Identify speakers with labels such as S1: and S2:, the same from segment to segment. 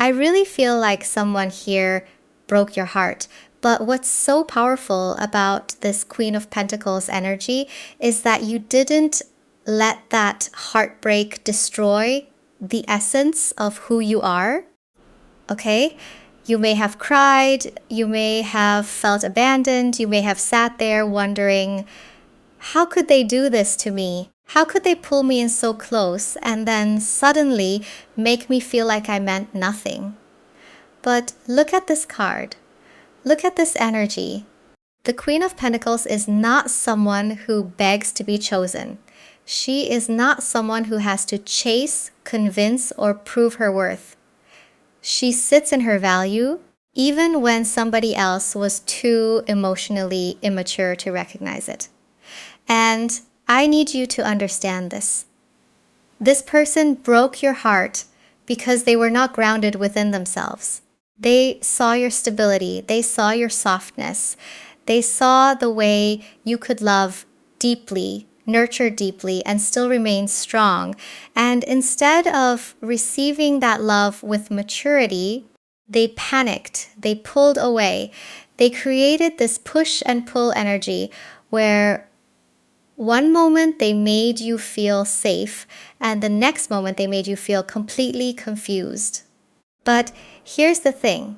S1: I really feel like someone here broke your heart. But what's so powerful about this Queen of Pentacles energy is that you didn't let that heartbreak destroy the essence of who you are. Okay? You may have cried, you may have felt abandoned, you may have sat there wondering, how could they do this to me? How could they pull me in so close and then suddenly make me feel like I meant nothing? But look at this card. Look at this energy. The Queen of Pentacles is not someone who begs to be chosen. She is not someone who has to chase, convince, or prove her worth. She sits in her value, even when somebody else was too emotionally immature to recognize it. And I need you to understand this. This person broke your heart because they were not grounded within themselves. They saw your stability. They saw your softness. They saw the way you could love deeply, nurture deeply, and still remain strong. And instead of receiving that love with maturity, they panicked. They pulled away. They created this push and pull energy where one moment they made you feel safe, and the next moment they made you feel completely confused. But here's the thing.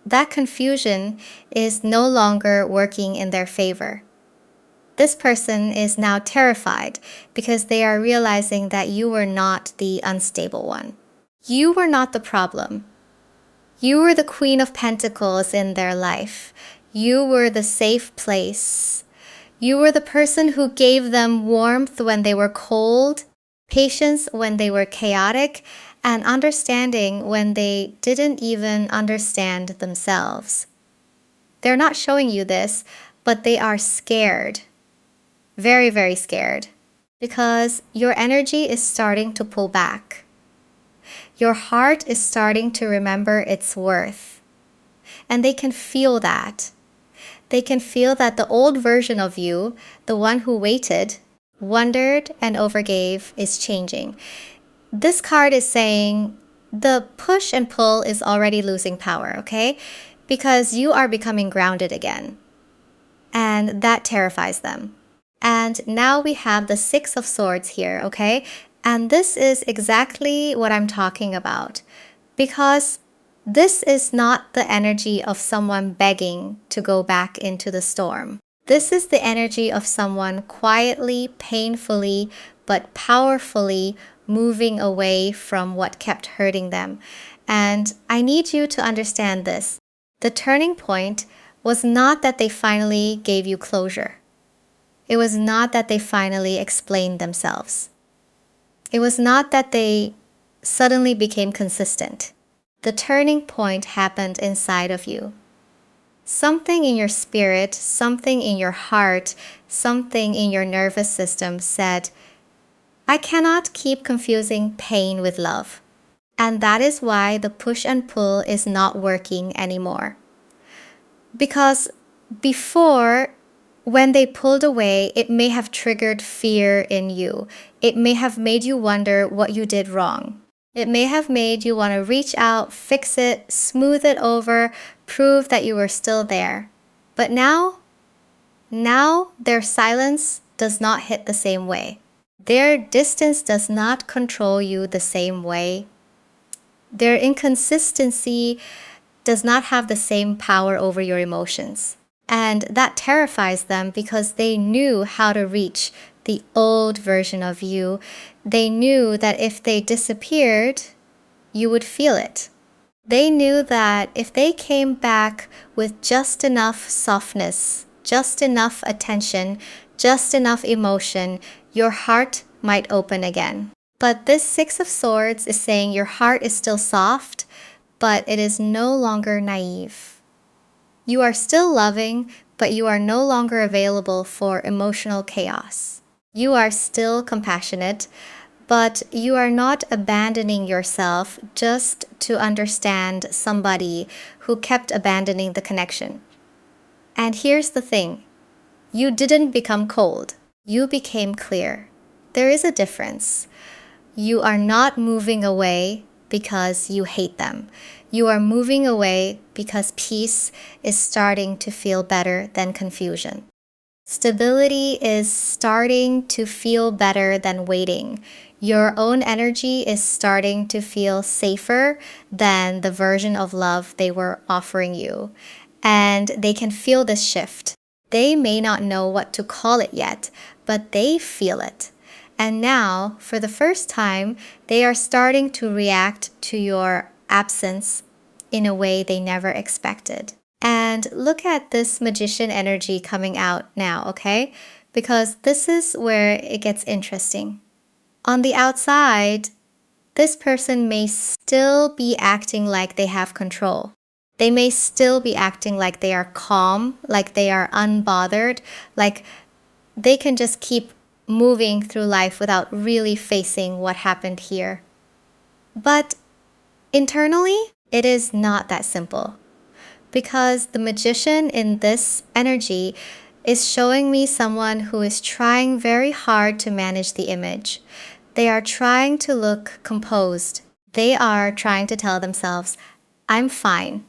S1: That confusion is no longer working in their favor. This person is now terrified because they are realizing that you were not the unstable one. You were not the problem. You were the Queen of Pentacles in their life. You were the safe place. You were the person who gave them warmth when they were cold, patience when they were chaotic, and understanding when they didn't even understand themselves. They're not showing you this, but they are scared. Very, very scared. Because your energy is starting to pull back. Your heart is starting to remember its worth. And they can feel that. They can feel that the old version of you, the one who waited, wondered, and overgave, is changing. This card is saying the push and pull is already losing power, okay? Because you are becoming grounded again. And that terrifies them. And now we have the Six of Swords here, okay? And this is exactly what I'm talking about. Because this is not the energy of someone begging to go back into the storm. This is the energy of someone quietly, painfully, but powerfully moving away from what kept hurting them. And I need you to understand this. The turning point was not that they finally gave you closure. It was not that they finally explained themselves. It was not that they suddenly became consistent. The turning point happened inside of you. Something in your spirit, something in your heart, something in your nervous system said, I cannot keep confusing pain with love. And that is why the push and pull is not working anymore. Because before, when they pulled away, it may have triggered fear in you. It may have made you wonder what you did wrong. It may have made you want to reach out, fix it, smooth it over, prove that you were still there. But now their silence does not hit the same way. Their distance does not control you the same way. Their inconsistency does not have the same power over your emotions. And that terrifies them because they knew how to reach the old version of you. They knew that if they disappeared, you would feel it. They knew that if they came back with just enough softness, just enough attention, just enough emotion, your heart might open again. But this Six of Swords is saying your heart is still soft, but it is no longer naive. You are still loving, but you are no longer available for emotional chaos. You are still compassionate, but you are not abandoning yourself just to understand somebody who kept abandoning the connection. And here's the thing. You didn't become cold. You became clear. There is a difference. You are not moving away. because you hate them. You are moving away because peace is starting to feel better than confusion. Stability is starting to feel better than waiting. Your own energy is starting to feel safer than the version of love they were offering you. And they can feel this shift. They may not know what to call it yet, but they feel it. And now, for the first time, they are starting to react to your absence in a way they never expected. And look at this magician energy coming out now, okay? Because this is where it gets interesting. On the outside, this person may still be acting like they have control. They may still be acting like they are calm, like they are unbothered, like they can just keep moving through life without really facing what happened here. But internally, it is not that simple. Because the magician in this energy is showing me someone who is trying very hard to manage the image. They are trying to look composed. They are trying to tell themselves, I'm fine.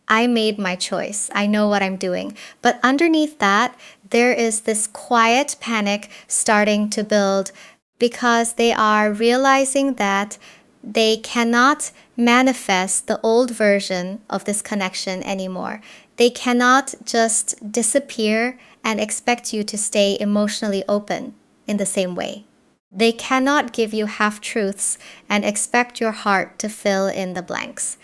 S1: I made my choice. I know what I'm doing. But underneath that, there is this quiet panic starting to build because they are realizing that they cannot manifest the old version of this connection anymore. They cannot just disappear and expect you to stay emotionally open in the same way. They cannot give you half-truths and expect your heart to fill in the blanks.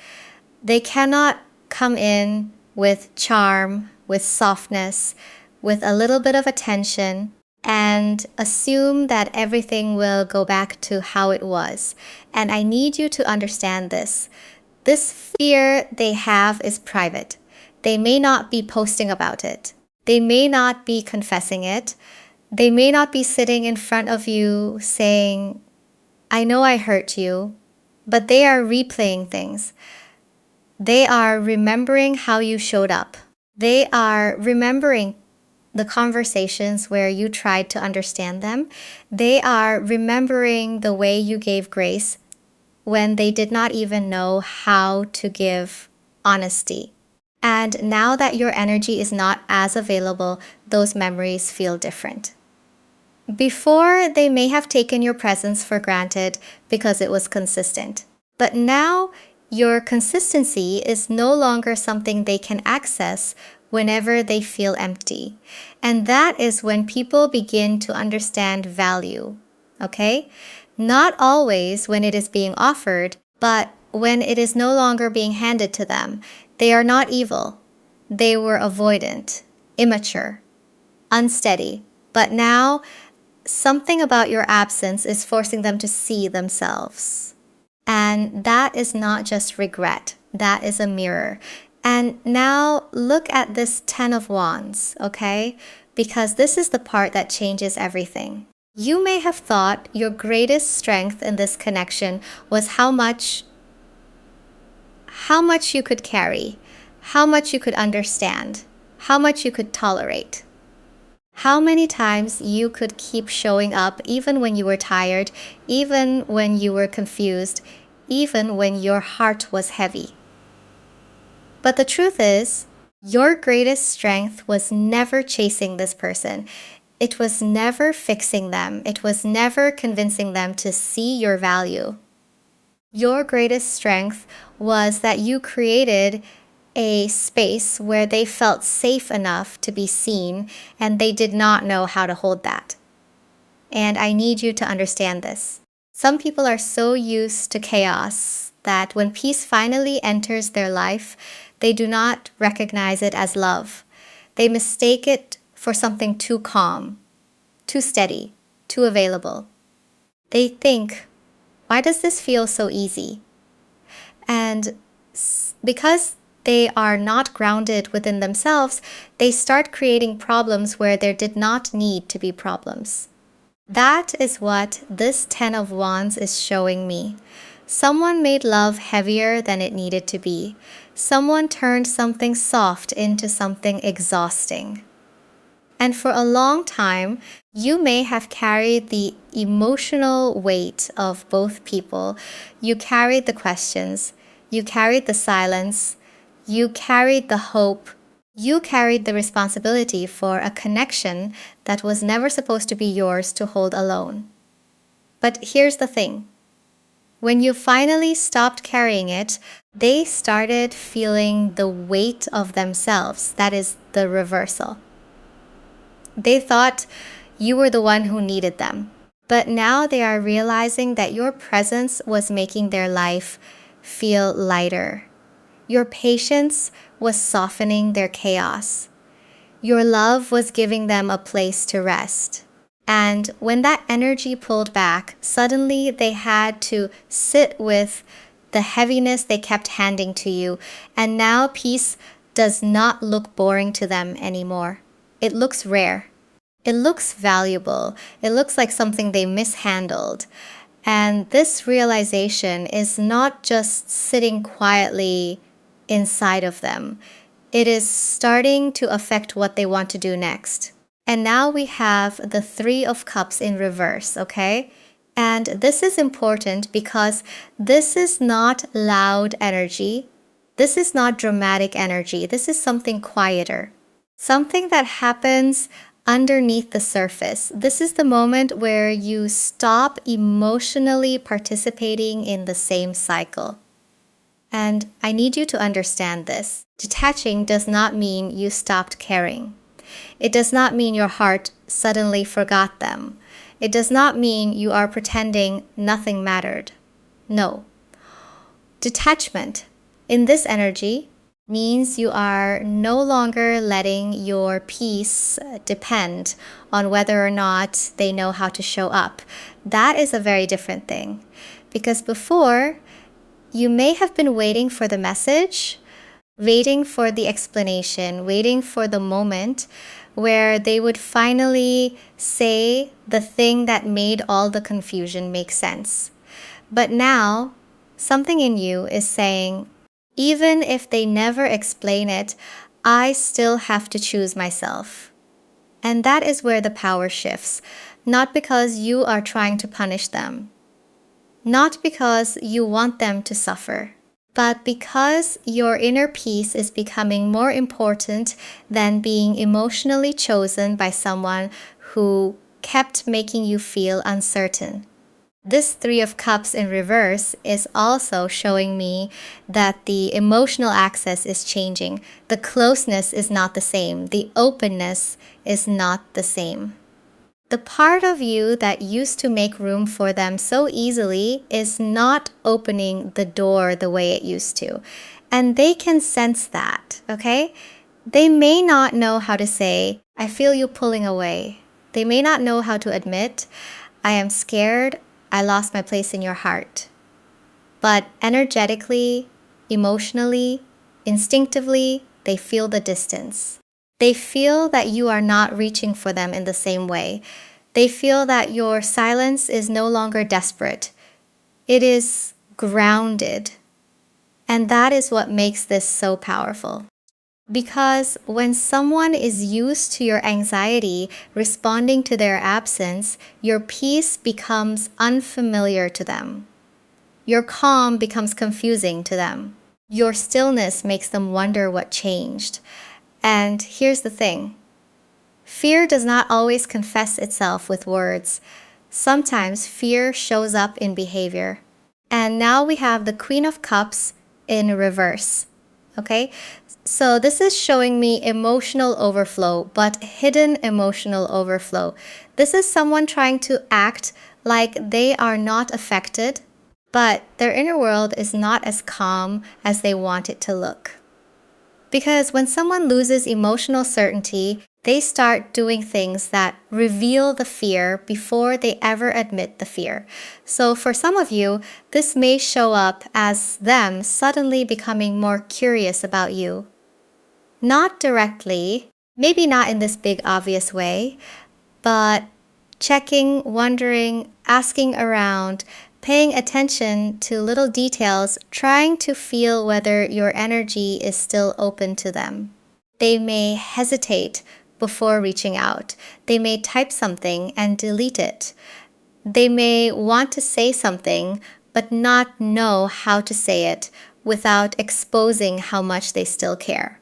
S1: They cannot come in with charm, with softness, with a little bit of attention, and assume that everything will go back to how it was. And I need you to understand this. This fear they have is private. They may not be posting about it. They may not be confessing it. They may not be sitting in front of you saying, I know I hurt you, but they are replaying things. They are remembering how you showed up. They are remembering the conversations where you tried to understand them. They are remembering the way you gave grace when they did not even know how to give honesty. And now that your energy is not as available, those memories feel different. Before, they may have taken your presence for granted because it was consistent. But now, your consistency is no longer something they can access whenever they feel empty. And that is when people begin to understand value, okay? Not always when it is being offered, but when it is no longer being handed to them. They are not evil. They were avoidant, immature, unsteady. But now, something about your absence is forcing them to see themselves. And that is not just regret. That is a mirror. And now look at this 10 of Wands, okay? Because this is the part that changes everything. You may have thought your greatest strength in this connection was how much you could carry, how much you could understand, how much you could tolerate. How many times you could keep showing up even when you were tired, even when you were confused, even when your heart was heavy. But the truth is, your greatest strength was never chasing this person. It was never fixing them. It was never convincing them to see your value. Your greatest strength was that you created a space where they felt safe enough to be seen, and they did not know how to hold that. And I need you to understand this. Some people are so used to chaos that when peace finally enters their life, they do not recognize it as love. They mistake it for something too calm, too steady, too available. They think, why does this feel so easy? And because they are not grounded within themselves, they start creating problems where there did not need to be problems. That is what this 10 of Wands is showing me. Someone made love heavier than it needed to be. Someone turned something soft into something exhausting. And for a long time, you may have carried the emotional weight of both people. You carried the questions, you carried the silence, you carried the hope, you carried the responsibility for a connection that was never supposed to be yours to hold alone. But here's the thing. When you finally stopped carrying it, they started feeling the weight of themselves. That is the reversal. They thought you were the one who needed them. But now they are realizing that your presence was making their life feel lighter. Your patience was softening their chaos. Your love was giving them a place to rest. And when that energy pulled back, suddenly they had to sit with the heaviness they kept handing to you. And now peace does not look boring to them anymore. It looks rare. It looks valuable. It looks like something they mishandled. And this realization is not just sitting quietly inside of them. It is starting to affect what they want to do next. And now we have the Three of Cups in reverse, okay? And this is important because this is not loud energy. This is not dramatic energy. This is something quieter. Something that happens underneath the surface. This is the moment where you stop emotionally participating in the same cycle. And I need you to understand this. Detaching does not mean you stopped caring. It does not mean your heart suddenly forgot them. It does not mean you are pretending nothing mattered. No. Detachment in this energy means you are no longer letting your peace depend on whether or not they know how to show up. That is a very different thing. Because before, you may have been waiting for the message, waiting for the explanation, waiting for the moment where they would finally say the thing that made all the confusion make sense. But now, something in you is saying, even if they never explain it, I still have to choose myself. And that is where the power shifts, not because you are trying to punish them, not because you want them to suffer, but because your inner peace is becoming more important than being emotionally chosen by someone who kept making you feel uncertain. This Three of Cups in reverse is also showing me that the emotional access is changing. The closeness is not the same. The openness is not the same. The part of you that used to make room for them so easily is not opening the door the way it used to. And they can sense that, okay? They may not know how to say, I feel you pulling away. They may not know how to admit, I am scared, I lost my place in your heart. But energetically, emotionally, instinctively, they feel the distance. They feel that you are not reaching for them in the same way. They feel that your silence is no longer desperate. It is grounded. And that is what makes this so powerful. Because when someone is used to your anxiety responding to their absence, your peace becomes unfamiliar to them. Your calm becomes confusing to them. Your stillness makes them wonder what changed. And here's the thing. Fear does not always confess itself with words. Sometimes fear shows up in behavior. And now we have the Queen of Cups in reverse. Okay? So this is showing me emotional overflow, but hidden emotional overflow. This is someone trying to act like they are not affected, but their inner world is not as calm as they want it to look. Because when someone loses emotional certainty, they start doing things that reveal the fear before they ever admit the fear. So for some of you, this may show up as them suddenly becoming more curious about you. Not directly, maybe not in this big obvious way, but checking, wondering, asking around, paying attention to little details, trying to feel whether your energy is still open to them. They may hesitate, before reaching out. They may type something and delete it. They may want to say something, but not know how to say it without exposing how much they still care.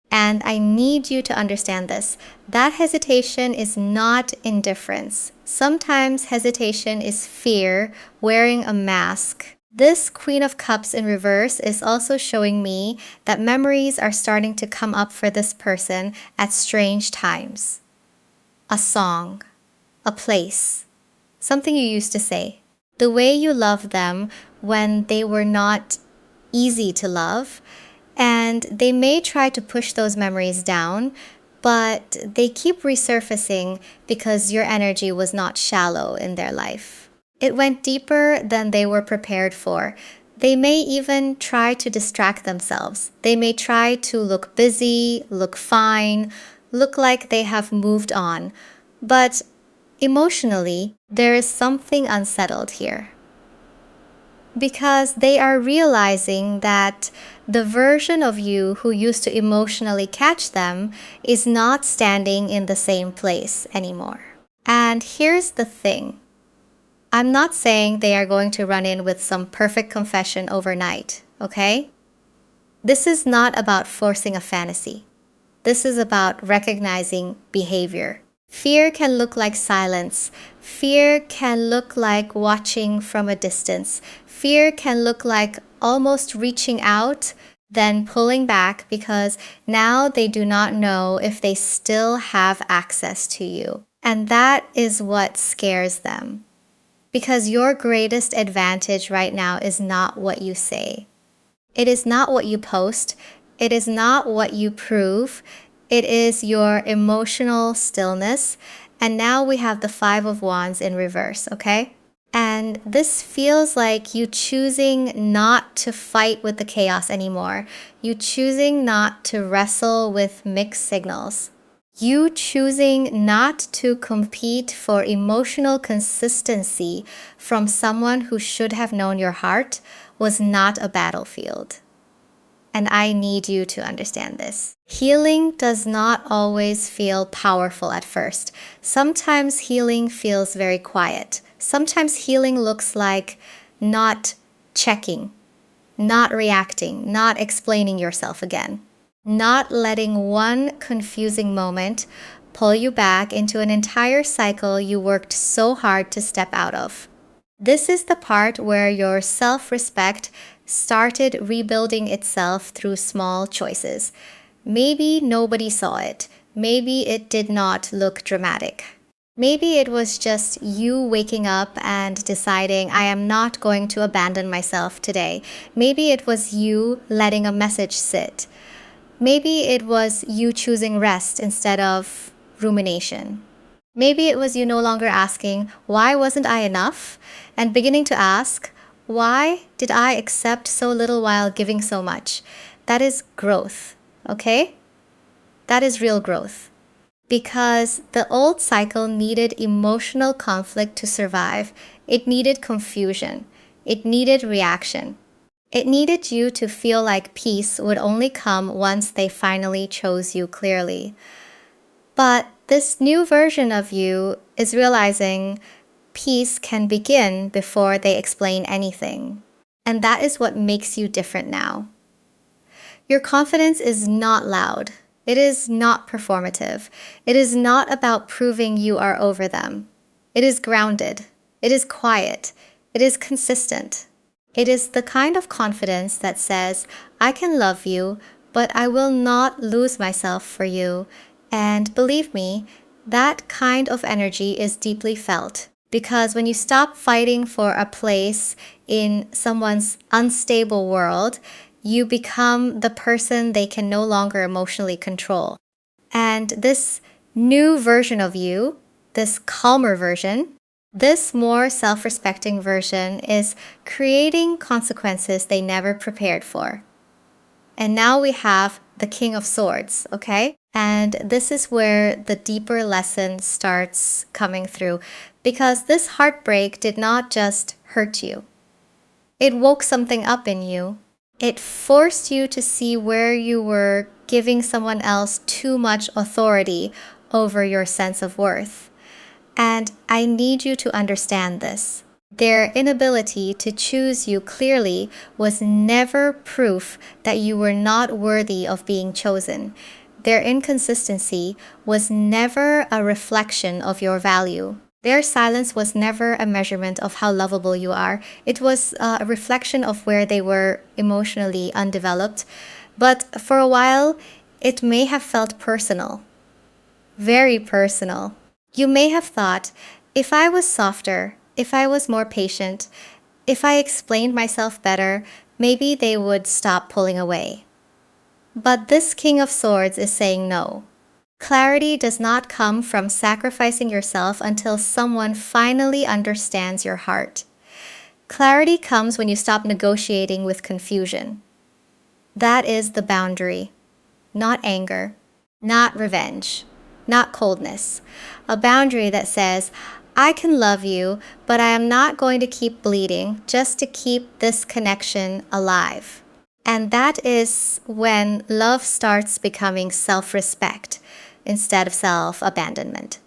S1: And I need you to understand this. That hesitation is not indifference. Sometimes hesitation is fear wearing a mask. This Queen of Cups in reverse is also showing me that memories are starting to come up for this person at strange times. A song, a place, something you used to say, the way you loved them when they were not easy to love, and they may try to push those memories down, but they keep resurfacing because your energy was not shallow in their life. It went deeper than they were prepared for. They may even try to distract themselves. They may try to look busy, look fine, look like they have moved on. But emotionally, there is something unsettled here. Because they are realizing that the version of you who used to emotionally catch them is not standing in the same place anymore. And here's the thing. I'm not saying they are going to run in with some perfect confession overnight, okay? This is not about forcing a fantasy. This is about recognizing behavior. Fear can look like silence. Fear can look like watching from a distance. Fear can look like almost reaching out, then pulling back because now they do not know if they still have access to you. And that is what scares them. Because your greatest advantage right now is not what you say. It is not what you post. It is not what you prove. It is your emotional stillness. And now we have the Five of Wands in reverse, okay? And this feels like you choosing not to fight with the chaos anymore. You choosing not to wrestle with mixed signals. You choosing not to compete for emotional consistency from someone who should have known your heart was not a battlefield. And I need you to understand this. Healing does not always feel powerful at first. Sometimes healing feels very quiet. Sometimes healing looks like not checking, not reacting, not explaining yourself again. Not letting one confusing moment pull you back into an entire cycle you worked so hard to step out of. This is the part where your self-respect started rebuilding itself through small choices. Maybe nobody saw it. Maybe it did not look dramatic. Maybe it was just you waking up and deciding, I am not going to abandon myself today. Maybe it was you letting a message sit. Maybe it was you choosing rest instead of rumination. Maybe it was you no longer asking, why wasn't I enough? And beginning to ask, why did I accept so little while giving so much? That is growth, okay? That is real growth. Because the old cycle needed emotional conflict to survive. It needed confusion. It needed reaction. It needed you to feel like peace would only come once they finally chose you clearly. But this new version of you is realizing peace can begin before they explain anything. And that is what makes you different now. Your confidence is not loud. It is not performative. It is not about proving you are over them. It is grounded. It is quiet. It is consistent. It is the kind of confidence that says, I can love you, but I will not lose myself for you. And believe me, that kind of energy is deeply felt. Because when you stop fighting for a place in someone's unstable world, you become the person they can no longer emotionally control. And this new version of you, this calmer version, this more self-respecting version is creating consequences they never prepared for. And now we have the King of Swords, okay? And this is where the deeper lesson starts coming through, because this heartbreak did not just hurt you. It woke something up in you. It forced you to see where you were giving someone else too much authority over your sense of worth. And I need you to understand this. Their inability to choose you clearly was never proof that you were not worthy of being chosen. Their inconsistency was never a reflection of your value. Their silence was never a measurement of how lovable you are. It was a reflection of where they were emotionally undeveloped. But for a while, it may have felt personal. Very personal. You may have thought, if I was softer, if I was more patient, if I explained myself better, maybe they would stop pulling away. But this King of Swords is saying no. Clarity does not come from sacrificing yourself until someone finally understands your heart. Clarity comes when you stop negotiating with confusion. That is the boundary. Not anger, not revenge, not coldness. A boundary that says, I can love you, but I am not going to keep bleeding just to keep this connection alive. And that is when love starts becoming self-respect instead of self-abandonment.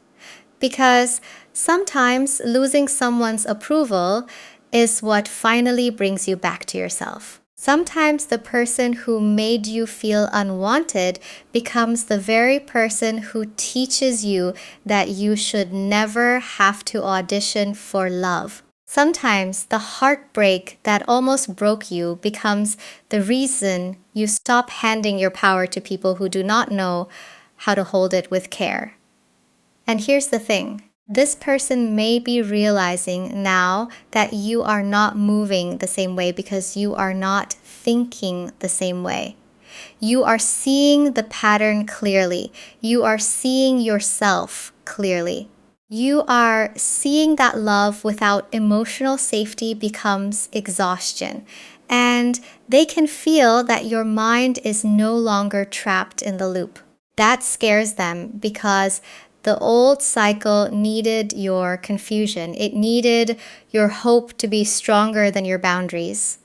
S1: Because sometimes losing someone's approval is what finally brings you back to yourself. Sometimes the person who made you feel unwanted becomes the very person who teaches you that you should never have to audition for love. Sometimes the heartbreak that almost broke you becomes the reason you stop handing your power to people who do not know how to hold it with care. And here's the thing. This person may be realizing now that you are not moving the same way because you are not thinking the same way. You are seeing the pattern clearly. You are seeing yourself clearly. You are seeing that love without emotional safety becomes exhaustion. And they can feel that your mind is no longer trapped in the loop. That scares them because the old cycle needed your confusion. It needed your hope to be stronger than your boundaries.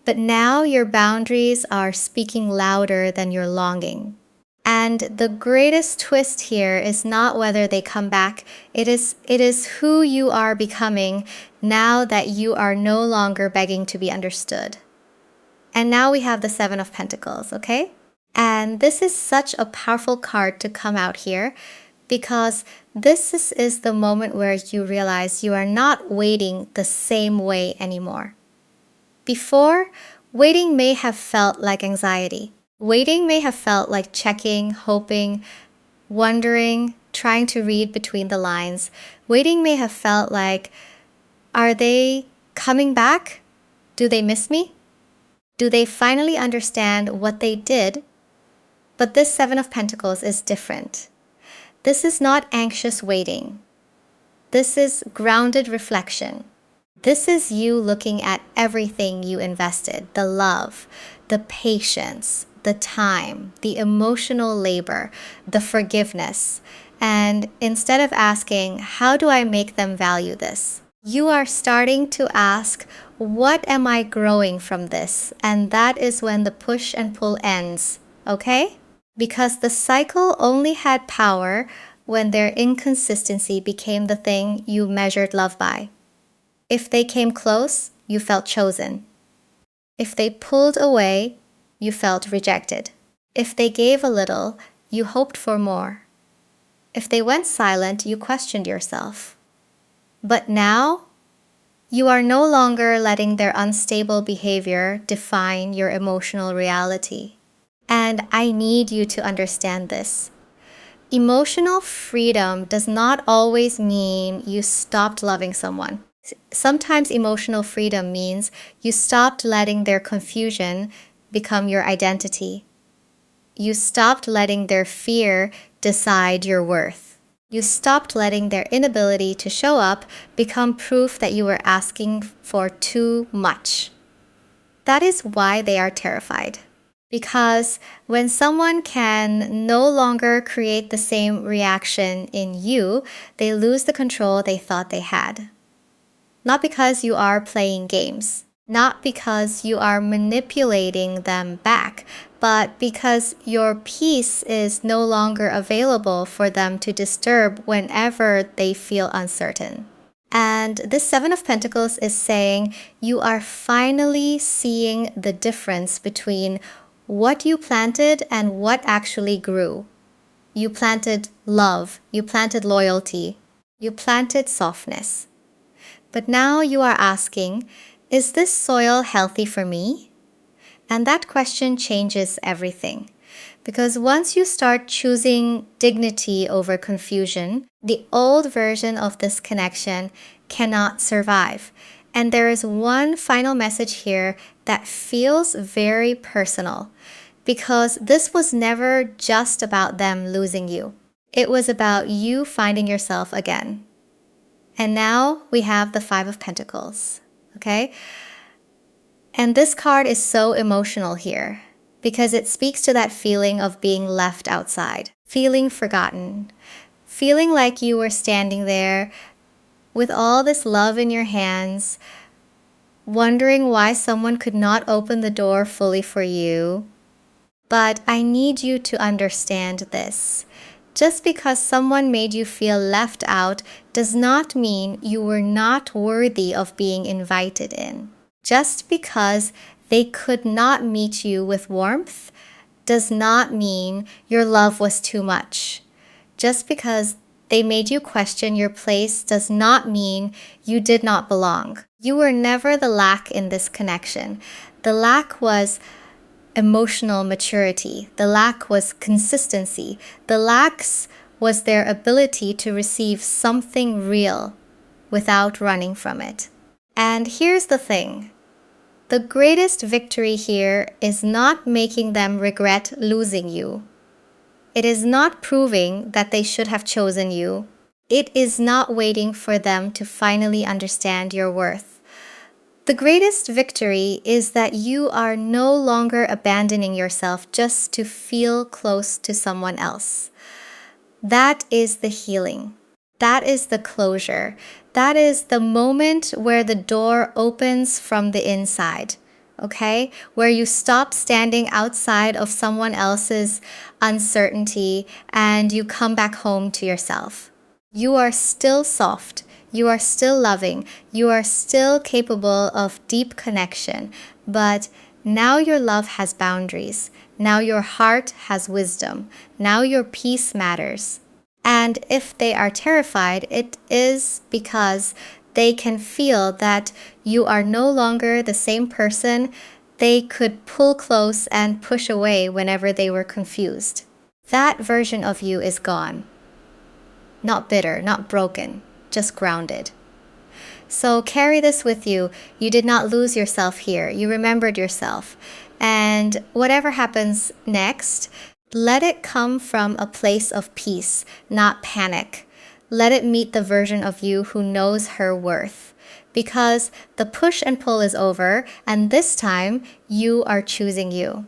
S1: But now your boundaries are speaking louder than your longing. And the greatest twist here is not whether they come back. It is who you are becoming now that you are no longer begging to be understood. And now we have the Seven of Pentacles, okay? And this is such a powerful card to come out here because this is the moment where you realize you are not waiting the same way anymore. Before, waiting may have felt like anxiety. Waiting may have felt like checking, hoping, wondering, trying to read between the lines. Waiting may have felt like, are they coming back? Do they miss me? Do they finally understand what they did? But this Seven of Pentacles is different. This is not anxious waiting. This is grounded reflection. This is you looking at everything you invested, the love, the patience, the time, the emotional labor, the forgiveness. And instead of asking, how do I make them value this? You are starting to ask, what am I growing from this? And that is when the push and pull ends, okay? Because the cycle only had power when their inconsistency became the thing you measured love by. If they came close, you felt chosen. If they pulled away, you felt rejected. If they gave a little, you hoped for more. If they went silent, you questioned yourself. But now, you are no longer letting their unstable behavior define your emotional reality. And I need you to understand this. Emotional freedom does not always mean you stopped loving someone. Sometimes emotional freedom means you stopped letting their confusion become your identity. You stopped letting their fear decide your worth. You stopped letting their inability to show up become proof that you were asking for too much. That is why they are terrified. Because when someone can no longer create the same reaction in you, they lose the control they thought they had. Not because you are playing games. Not because you are manipulating them back, but because your peace is no longer available for them to disturb whenever they feel uncertain. And this Seven of Pentacles is saying you are finally seeing the difference between what you planted and what actually grew. You planted love, you planted loyalty, you planted softness. But now you are asking, is this soil healthy for me? And that question changes everything. Because once you start choosing dignity over confusion, the old version of this connection cannot survive. And there is one final message here that feels very personal, because this was never just about them losing you. It was about you finding yourself again. And now we have the Five of Pentacles, okay? And this card is so emotional here because it speaks to that feeling of being left outside, feeling forgotten, feeling like you were standing there with all this love in your hands, wondering why someone could not open the door fully for you. But I need you to understand this. Just because someone made you feel left out does not mean you were not worthy of being invited in. Just because they could not meet you with warmth does not mean your love was too much. Just because they made you question your place does not mean you did not belong. You were never the lack in this connection. The lack was emotional maturity. The lack was consistency. The lack was their ability to receive something real without running from it. And here's the thing. The greatest victory here is not making them regret losing you. It is not proving that they should have chosen you. It is not waiting for them to finally understand your worth. The greatest victory is that you are no longer abandoning yourself just to feel close to someone else. That is the healing. That is the closure. That is the moment where the door opens from the inside, okay? Where you stop standing outside of someone else's uncertainty and you come back home to yourself. You are still soft. You are still loving. You are still capable of deep connection. But now your love has boundaries. Now your heart has wisdom. Now your peace matters. And if they are terrified, it is because they can feel that you are no longer the same person they could pull close and push away whenever they were confused. That version of you is gone. Not bitter, not broken, just grounded. So carry this with you. You did not lose yourself here. You remembered yourself. And whatever happens next, let it come from a place of peace, not panic. Let it meet the version of you who knows her worth. Because the push and pull is over, and this time you are choosing you.